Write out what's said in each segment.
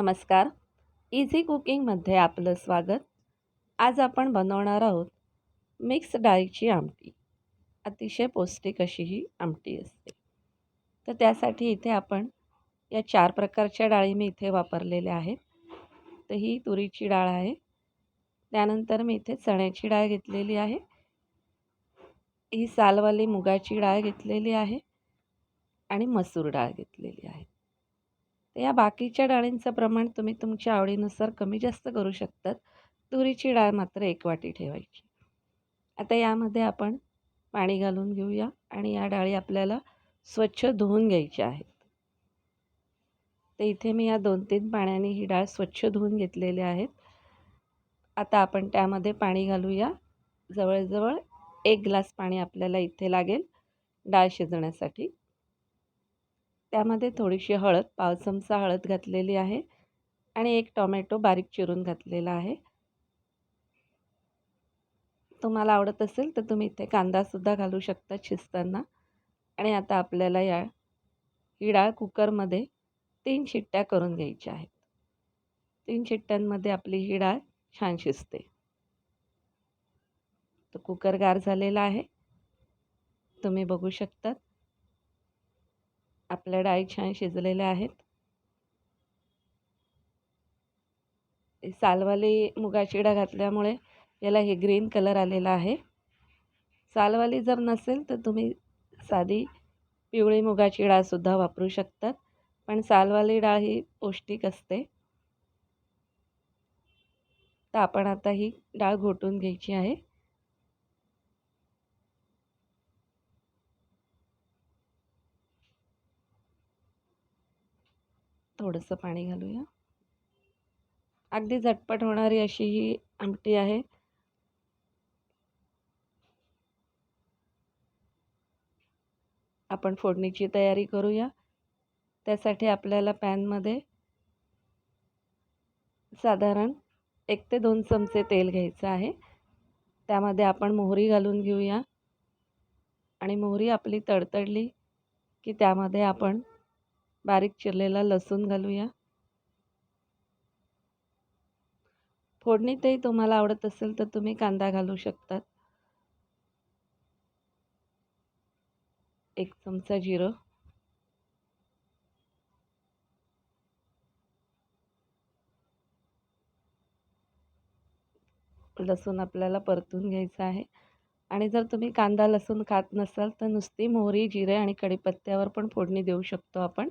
नमस्कार. इझी कुकिंगमध्ये आपलं स्वागत. आज आपण बनवणार आहोत मिक्स डाळीची आमटी. अतिशय पौष्टिक अशी ही आमटी असते. तर त्यासाठी इथे आपण या 4 प्रकारच्या डाळी मी इथे वापरलेल्या आहेत. तर ही तुरीची डाळ आहे. त्यानंतर मी इथे चण्याची डाळ घेतलेली आहे. ही सालवाली मुगाची डाळ घेतलेली आहे आणि मसूर डाळ घेतलेली आहे. तर या बाकीच्या डाळींचं प्रमाण तुम्ही तुमच्या आवडीनुसार कमी जास्त करू शकतात. तुरीची डाळ मात्र 1 वाटी ठेवायची. आता यामध्ये आपण पाणी घालून घेऊया आणि या डाळी आपल्याला स्वच्छ धुवून घ्यायच्या आहेत. तर इथे मी या 2-3 पाण्याने ही डाळ स्वच्छ धुवून घेतलेली आहेत. आता आपण त्यामध्ये पाणी घालूया. जवळजवळ 1 ग्लास पाणी आपल्याला इथे लागेल डाळ शिजण्यासाठी. त्यामध्ये थोडीशी हळद, पाव चमचा हळद घातलेली आहे आणि 1 टोमॅटो बारीक चिरून घातलेला आहे. तुम्हाला आवडत असेल तर तुम्ही इथे कांदासुद्धा घालू शकता शिजताना. आणि आता आपल्याला ही डाळ कुकरमध्ये 3 शिट्ट्या करून घ्यायच्या आहेत. 3 शिट्ट्यांमध्ये आपली ही डाळ छान शिजते. तर कुकर गार झालेला आहे. तुम्ही बघू शकता आपल्या डाळी छान शिजलेल्या आहेत. सालवाली मुगाची डाळ घातल्यामुळे याला हे ग्रीन कलर आलेला आहे. सालवाली जर नसेल तर तुम्ही साधी पिवळी मुगाची डाळसुद्धा वापरू शकतात. पण सालवाली डाळ ही पौष्टिक असते. तर आपण आता ही डाळ घोटून घ्यायची आहे. थोडंसं पाणी घालूया. अगदी झटपट होणारी अशी ही आमटी आहे. आपण फोडणीची तयारी करूया. त्यासाठी आपल्याला पॅनमध्ये साधारण 1 ते 2 चमचे तेल घ्यायचं आहे. त्यामध्ये आपण मोहरी घालून घेऊया आणि मोहरी आपली तडतडली की त्यामध्ये आपण बारीक चिरलेला लसूण घालूया. फोडणीतही तुम्हाला आवडत असेल तर तुम्ही कांदा घालू शकतात. 1 चमचा जिरं, लसूण आपल्याला परतून घ्यायचा आहे. आणि जर तुम्ही कांदा लसूण खात नसाल तर नुसती मोहरी, जिरे आणि कढीपत्त्यावर पण फोडणी देऊ शकतो आपण.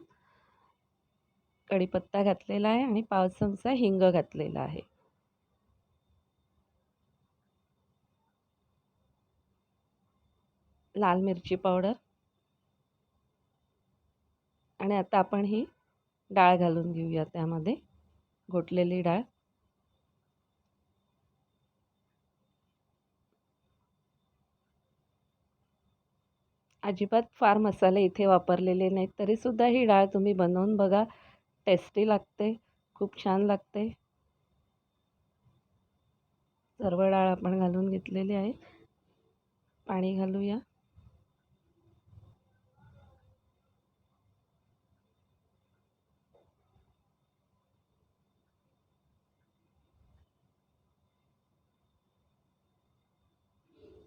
कढीपत्ता घातलेला आहे आणि पाव चमचा हिंग घातलेला आहे. लाल मिरची पावडर आणि आता आपण ही डाळ घालून घेऊया त्यामध्ये, घोटलेली डाळ. अजिबात फार मसाले इथे वापरलेले नाहीत. तरीसुद्धा ही डाळ तुम्ही बनवून बघा. टेस्टी लागते, खूप छान लागते. सर्व डाळ आपण घालून घेतलेली आहे. पाणी घालूया.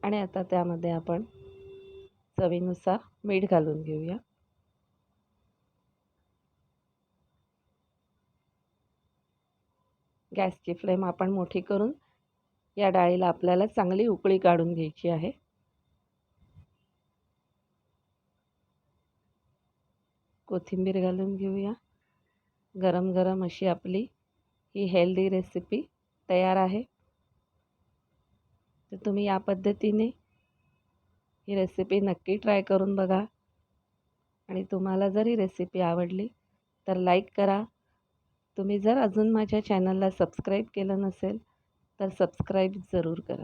आणि आता त्यामध्ये आपण चवीनुसार मीठ घालून घेऊया. गॅसची फ्लेम आपण मोठी करून या डाळीला आपल्याला चांगली उकळी काढून घ्यायची आहे. कोथिंबीर घालून घेऊया. गरम गरम अशी आपली ही हेल्दी रेसिपी तयार आहे. तर तुम्ही या पद्धतीने ही रेसिपी नक्की ट्राय करून बघा. आणि तुम्हाला जर ही रेसिपी आवडली तर लाईक करा. तुम्ही जर अजून माझ्या चॅनलला सबस्क्राईब केलं नसेल तर सबस्क्राईब जरूर करा.